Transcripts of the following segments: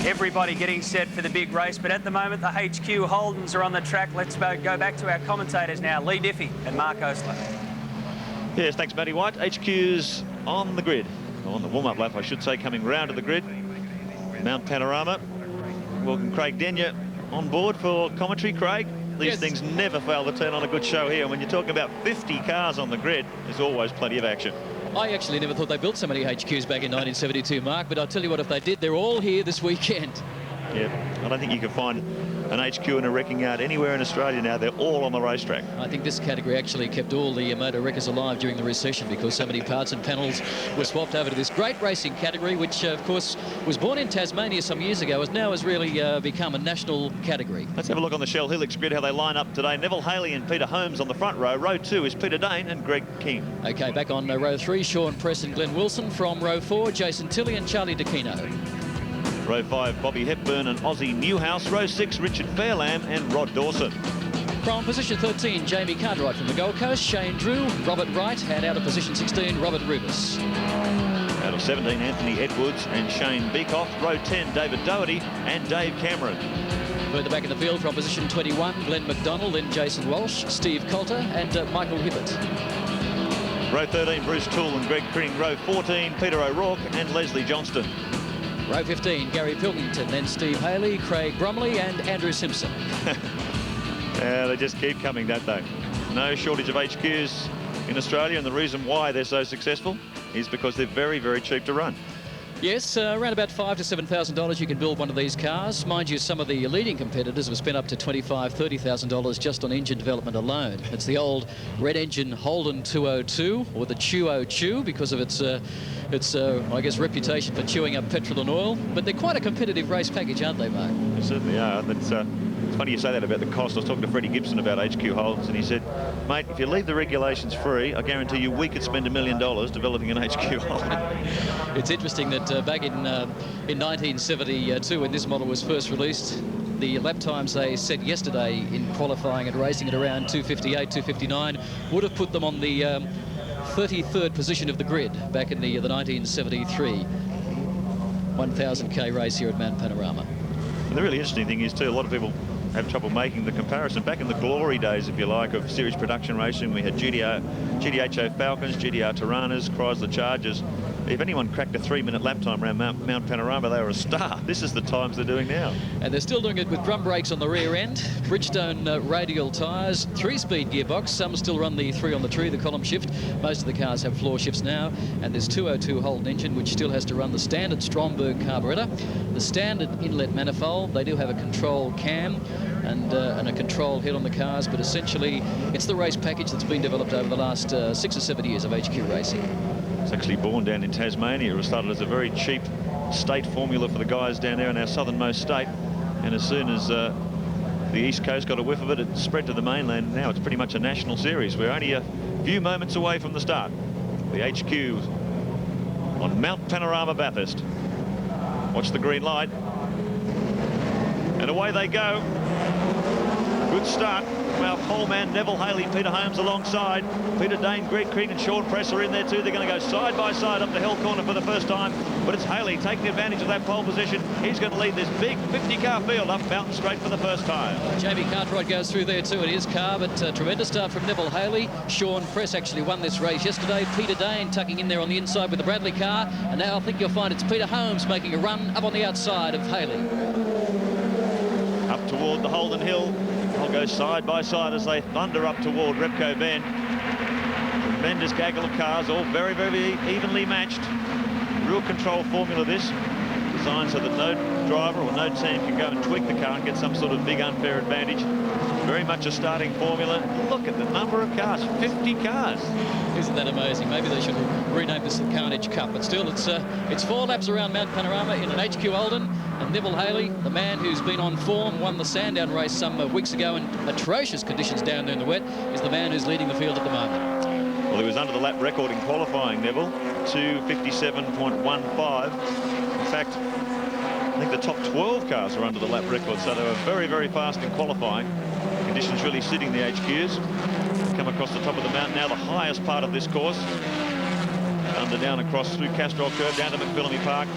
everybody getting set for the big race. But at the moment, the HQ Holdens are on the track. Let's go back to our commentators now, Lee Diffie and Mark Osler. Yes, thanks, Matty White. HQ's on the grid, on the warm-up lap, I should say, coming round to the grid. Mount Panorama. Welcome Craig Denyer on board for commentary. Craig, these things never fail to turn on a good show here. When you're talking about 50 cars on the grid, there's always plenty of action. I actually never thought they built so many HQs back in 1972, Mark, but I'll tell you what, if they did, they're all here this weekend. Yeah, I don't think you can find an HQ in a wrecking yard anywhere in Australia now. They're all on the racetrack. I think this category actually kept all the motor wreckers alive during the recession because so many parts and panels were swapped over to this great racing category, which of course was born in Tasmania some years ago, has really become a national category. Let's have a look on the Shell Helix grid, how they line up today. Neville Haley and Peter Holmes on the front row. Row 2 is Peter Dane and Greg King. Okay, back on row 3, Sean Press and Glenn Wilson. From row 4, Jason Tilley and Charlie DeCino. Row 5, Bobby Hepburn and Ozzie Newhouse. Row 6, Richard Fairlamb and Rod Dawson. From position 13, Jamie Cartwright from the Gold Coast, Shane Drew, Robert Wright, and out of position 16, Robert Rubis. Out of 17, Anthony Edwards and Shane Beekoff. Row 10, David Doherty and Dave Cameron. Further back in the field from position 21, Glenn McDonald, then Jason Walsh, Steve Coulter and Michael Hibbert. Row 13, Bruce Toole and Greg Kring. Row 14, Peter O'Rourke and Leslie Johnston. Row 15, Gary Pilkington, then Steve Haley, Craig Bromley and Andrew Simpson. Yeah, they just keep coming, don't they? No shortage of HQs in Australia, and the reason why they're so successful is because they're very, very cheap to run. Yes, around about $5,000 to $7,000 you can build one of these cars. Mind you, some of the leading competitors have spent up to $25,000 to $30,000 just on engine development alone. It's the old red engine Holden 202, or the Chew because of its I guess, reputation for chewing up petrol and oil. But they're quite a competitive race package, aren't they, Mark? They certainly are. It's funny you say that about the cost. I was talking to Freddie Gibson about HQ Holdens, and he said, mate, if you leave the regulations free, I guarantee you we could spend $1 million developing an HQ Holden. It's interesting that back in 1972, when this model was first released, the lap times they set yesterday in qualifying and racing at around 2:58, 2:59 would have put them on the 33rd position of the grid back in the 1973 1,000k race here at Mount Panorama. And the really interesting thing is too, a lot of people have trouble making the comparison. Back in the glory days, if you like, of series production racing, we had GDHO Falcons, GDR Tiranas, Chrysler Chargers. If anyone cracked a 3-minute lap time around Mount Panorama, they were a star. This is the times they're doing now. And they're still doing it with drum brakes on the rear end, Bridgestone radial tyres, 3-speed gearbox. Some still run the 3 on the tree, the column shift. Most of the cars have floor shifts now. And there's 202 Holden engine, which still has to run the standard Stromberg carburettor, the standard inlet manifold. They do have a control cam and a control head on the cars, but essentially it's the race package that's been developed over the last 6 or 7 years of HQ racing. It's actually born down in Tasmania. It was started as a very cheap state formula for the guys down there in our southernmost state, and as soon as the East Coast got a whiff of it, it spread to the mainland. Now it's pretty much a national series. We're only a few moments away from the start. The HQ on Mount Panorama Bathurst. Watch the green light, and away they go. Good start from our pole man Neville Haley, Peter Holmes alongside. Peter Dane, Greg King and Sean Press are in there too. They're going to go side by side up the hill corner for the first time, but it's Haley taking advantage of that pole position. He's going to lead this big 50-car field up Mountain Straight for the first time. Jamie Cartwright goes through there too in his car, but tremendous start from Neville Haley. Sean Press actually won this race yesterday. Peter Dane tucking in there on the inside with the Bradley car, and now I think you'll find it's Peter Holmes making a run up on the outside of Haley. Up toward the Holden Hill. They'll go side by side as they thunder up toward Repco Bend. Tremendous gaggle of cars, all very, very evenly matched. Real control formula this. Designed so that no driver or no team can go and tweak the car and get some sort of big unfair advantage. Very much a starting formula. Look at the number of cars, 50 cars. Isn't that amazing? Maybe they should rename this the Carnage Cup, but still it's 4 laps around Mount Panorama in an HQ Holden. And Neville Haley, the man who's been on form, won the Sandown race some weeks ago in atrocious conditions down there in the wet, is the man who's leading the field at the moment. Well, he was under the lap record in qualifying, Neville, 2:57.15. In fact, I think the top 12 cars are under the lap record, so they were very, very fast in qualifying. Conditions really suiting the HQs. Come across the top of the mountain now, the highest part of this course. Under down across through Castrol Curve, down to McPhillamy Park.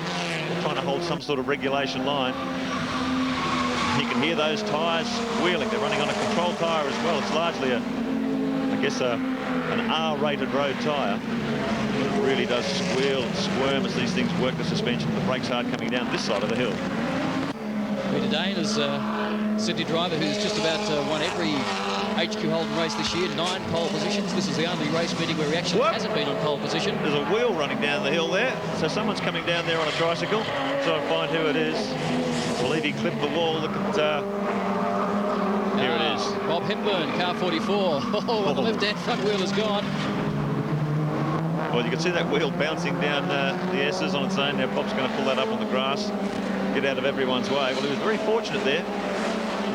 trying to hold some sort of regulation line. You can hear those tyres squealing. They're running on a control tyre as well. It's largely an R-rated road tyre. But it really does squeal and squirm as these things work the suspension. The brakes hard coming down this side of the hill. Peter Dane is a Sydney driver who's just about won every HQ Holden race this year, 9 pole positions. This is the only race meeting where he actually hasn't been on pole position. There's a wheel running down the hill there, so someone's coming down there on a tricycle. So I'll find who it is. I believe he clipped the wall. Look at here it is. Bob Hepburn, car 44. Oh, the left-hand front wheel is gone. Well, you can see that wheel bouncing down the S's on its own. Now Bob's going to pull that up on the grass, get out of everyone's way. Well, he was very fortunate there.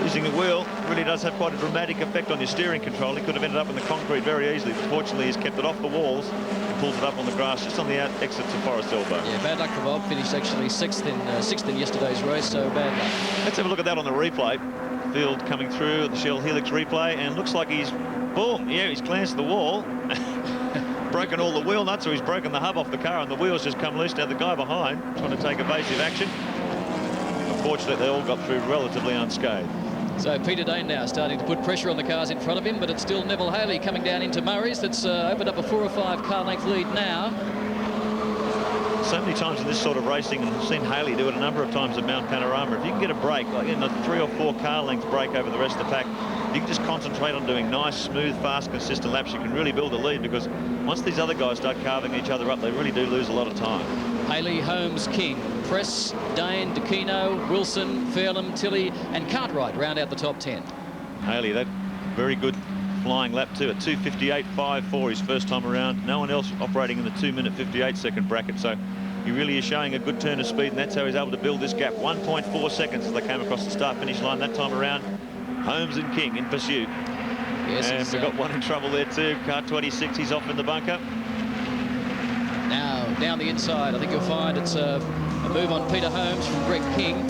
Losing the wheel really does have quite a dramatic effect on your steering control. He could have ended up in the concrete very easily, but fortunately he's kept it off the walls and pulls it up on the grass just on the exit to Forest Elbow. Yeah, bad luck for Bob. Finished actually sixth in yesterday's race, so bad luck. Let's have a look at that on the replay. Field coming through at the Shell Helix replay, and looks like he's, boom, yeah, he's glanced the wall. Broken all the wheel nuts, or he's broken the hub off the car and the wheels just come loose. Now the guy behind trying to take evasive action. Unfortunately, they all got through relatively unscathed. So Peter Dane now starting to put pressure on the cars in front of him, but it's still Neville Haley coming down into Murray's. That's opened up a 4 or 5 car length lead now. So many times in this sort of racing, and I've seen Haley do it a number of times at Mount Panorama, if you can get a break, like in a 3 or 4 car length break over the rest of the pack, you can just concentrate on doing nice, smooth, fast, consistent laps. You can really build a lead, because once these other guys start carving each other up, they really do lose a lot of time. Haley, Holmes, King, Press, Dane, DeCino, Wilson, Fairlam, Tilley and Cartwright round out the top 10. Haley, that very good flying lap too at 2:58.54 his first time around. No one else operating in the 2-minute 58-second bracket, so he really is showing a good turn of speed, and that's how he's able to build this gap. 1.4 seconds as they came across the start-finish line that time around. Holmes and King in pursuit. Yes, and we've got one in trouble there too. Car 26, he's off in the bunker. Now down the inside, I think you'll find it's a move on Peter Holmes from Greg King.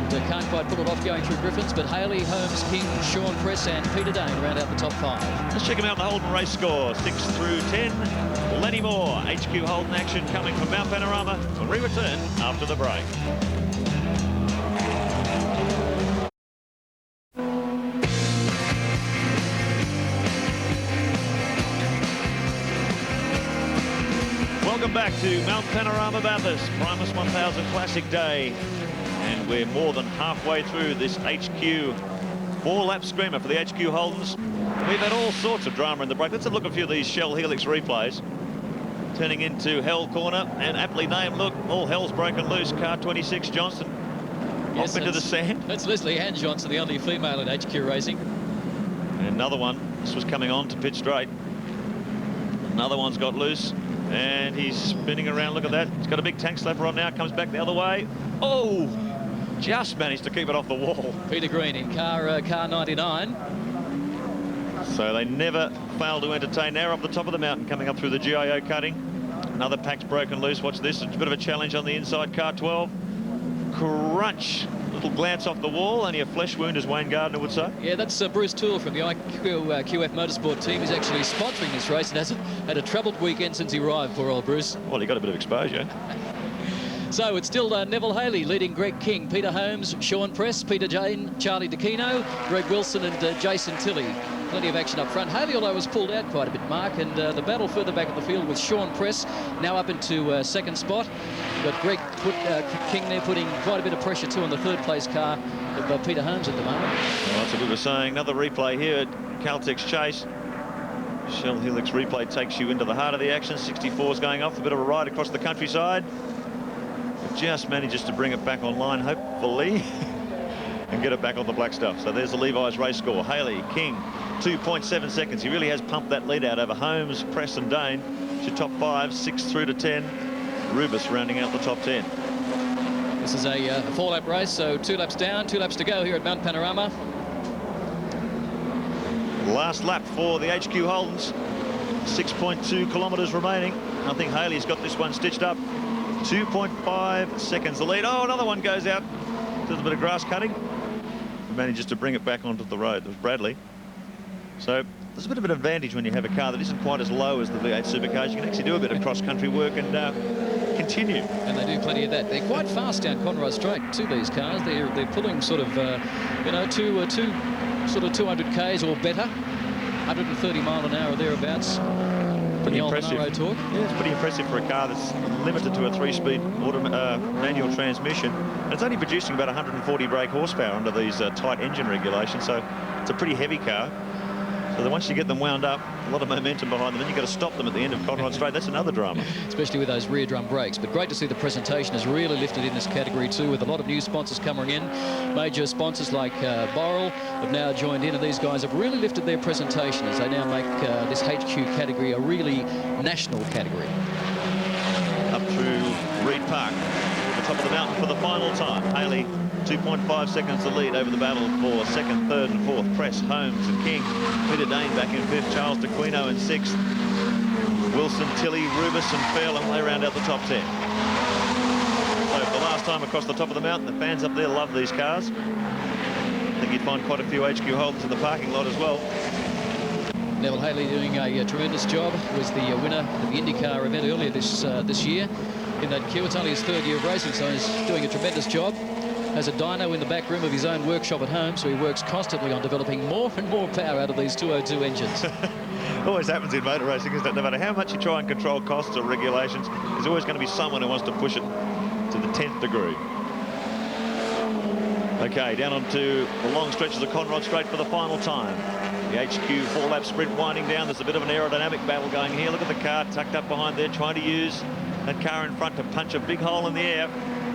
They can't quite pull it off going through Griffins, but Haley, Holmes, King, Sean Press and Peter Dane round out the top 5. Let's check him out in the Holden race score, 6 through 10. Lenny Moore, HQ Holden action coming from Mount Panorama when we return after the break. Welcome back to Mount Panorama Bathurst, Primus 1000 Classic Day. And we're more than halfway through this HQ 4-lap screamer for the HQ Holdens. We've had all sorts of drama in the break. Let's have a look at a few of these Shell Helix replays. Turning into Hell Corner, and aptly named, look, all hell's broken loose. Car 26, Johnson, Yes, off into the sand. That's Leslie Ann Johnson, the only female in HQ racing. And another one, this was coming on to pit straight. Another one's got loose, and he's spinning around. Look at that. He's got a big tank slapper on now, comes back the other way. Oh! Just managed to keep it off the wall. Peter Green in car 99. So they never fail to entertain. Now off the top of the mountain, coming up through the GIO cutting. Another pack's broken loose. Watch this. It's a bit of a challenge on the inside. Car 12. Crunch. Little glance off the wall. Only a flesh wound, as Wayne Gardner would say. Yeah, that's Bruce Toole from the QF Motorsport team. He's actually sponsoring this race and has had a troubled weekend since he arrived, poor old Bruce. Well, he got a bit of exposure. So it's still Neville Haley leading Greg King, Peter Holmes, Sean Press, Peter Jane, Charlie DeCino, Greg Wilson and Jason Tilley. Plenty of action up front. Haley, although, was pulled out quite a bit, Mark, and the battle further back in the field with Sean Press now up into second spot. But Greg King there putting quite a bit of pressure too on the third place car of Peter Holmes at the moment. Well, that's what we were saying. Another replay here at Caltex Chase. Shell Helix replay takes you into the heart of the action. 64's going off, a bit of a ride across the countryside. It just manages to bring it back online, hopefully, and get it back on the black stuff. So there's the Levi's race score. Haley, King, 2.7 seconds. He really has pumped that lead out over Holmes, Press and Dane to top 5, 6 through to 10. Rubus rounding out the top 10. This is a 4-lap race, so 2 laps down, 2 laps to go here at Mount Panorama. Last lap for the HQ Holdens. 6.2 kilometres remaining. I think Haley's got this one stitched up. 2.5 seconds the lead. Oh, another one goes out. Does a bit of grass cutting. Manages to bring it back onto the road. There's Bradley. So there's a bit of an advantage when you have a car that isn't quite as low as the V8 supercars. You can actually do a bit of cross-country work and continue. And they do plenty of that. They're quite fast down Conrod Straight too, these cars. They're pulling sort of, you know, two sort of 200 k's or better, 130 mile an hour or thereabouts. Pretty the impressive. old torque. Yeah, it's pretty impressive for a car that's limited to a 3-speed manual transmission. And it's only producing about 140 brake horsepower under these tight engine regulations, so it's a pretty heavy car. So that once you get them wound up, a lot of momentum behind them, then you've got to stop them at the end of Conrod Straight. That's another drama. Especially with those rear drum brakes. But great to see the presentation has really lifted in this category too, with a lot of new sponsors coming in. Major sponsors like Boral have now joined in, and these guys have really lifted their presentation as they now make this HQ category a really national category. Up through Reed Park, at the top of the mountain for the final time. Haley, 2.5 seconds to lead over the battle for second, third and fourth. Press, Holmes and King. Peter Dane back in fifth. Charles DeQuino in sixth. Wilson, Tilley, Rubus and Fairland, they round out the top 10. So for the last time across the top of the mountain, the fans up there love these cars. I think you'd find quite a few HQ Holdens in the parking lot as well. Neville Haley doing a tremendous job. Was the winner of the IndyCar event earlier this year in that queue. It's only his third year of racing, so he's doing a tremendous job. Has a dyno in the back room of his own workshop at home, so he works constantly on developing more and more power out of these 202 engines. Always happens in motor racing, isn't it? No matter how much you try and control costs or regulations, there's always going to be someone who wants to push it to the 10th degree. Okay, down onto the long stretches of Conrod Straight for the final time. The HQ 4-lap sprint winding down. There's a bit of an aerodynamic battle going here. Look at the car tucked up behind there, trying to use that car in front to punch a big hole in the air.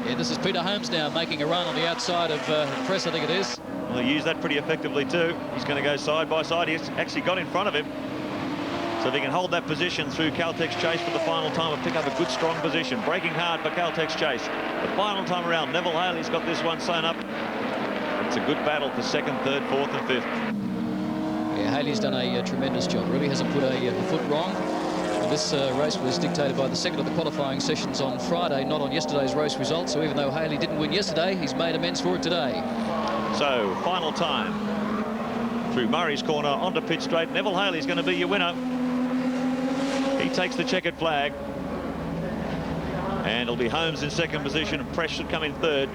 Yeah, this is Peter Holmes now making a run on the outside of Press, I think it is. Well, he used that pretty effectively too. He's going to go side by side. He's actually got in front of him. So if he can hold that position through Caltex Chase for the final time and pick up a good, strong position. Braking hard for Caltex Chase. The final time around, Neville Haley's got this one sewn up. It's a good battle for second, third, fourth and fifth. Yeah, Haley's done a tremendous job. Really hasn't put a foot wrong. This race was dictated by the second of the qualifying sessions on Friday, not on yesterday's race results. So even though Haley didn't win yesterday, he's made amends for it today. So, final time through Murray's Corner onto Pit Straight. Neville Haley's going to be your winner. He takes the checkered flag. And it'll be Holmes in second position. Press should come in third.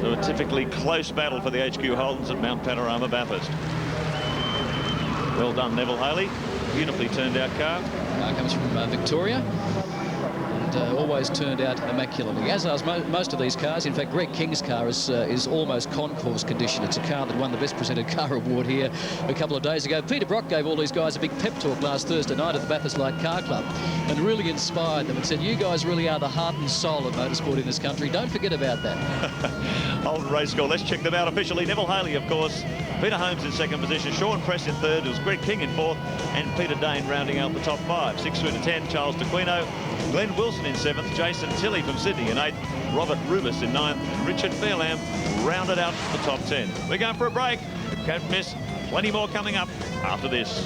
So a typically close battle for the HQ Holdens at Mount Panorama Bathurst. Well done, Neville Haley. Beautifully turned out car. Car comes from Victoria and always turned out immaculately, as are most of these cars. In fact, Greg King's car is almost concourse condition. It's a car that won the Best Presented Car Award here a couple of days ago. Peter Brock gave all these guys a big pep talk last Thursday night at the Bathurst Light Car Club and really inspired them and said, you guys really are the heart and soul of motorsport in this country. Don't forget about that. Holden race score. Let's check them out officially. Neville Haley, of course. Peter Holmes in second position. Sean Press in third. It was Greg King in fourth. And Peter Dane rounding out the top five. 6 through to 10. Charles DeQuino. Glenn Wilson in seventh. Jason Tilley from Sydney in eighth. Robert Rubus in ninth. Richard Fairlamb rounded out the top 10. We're going for a break. Can't miss. Plenty more coming up after this.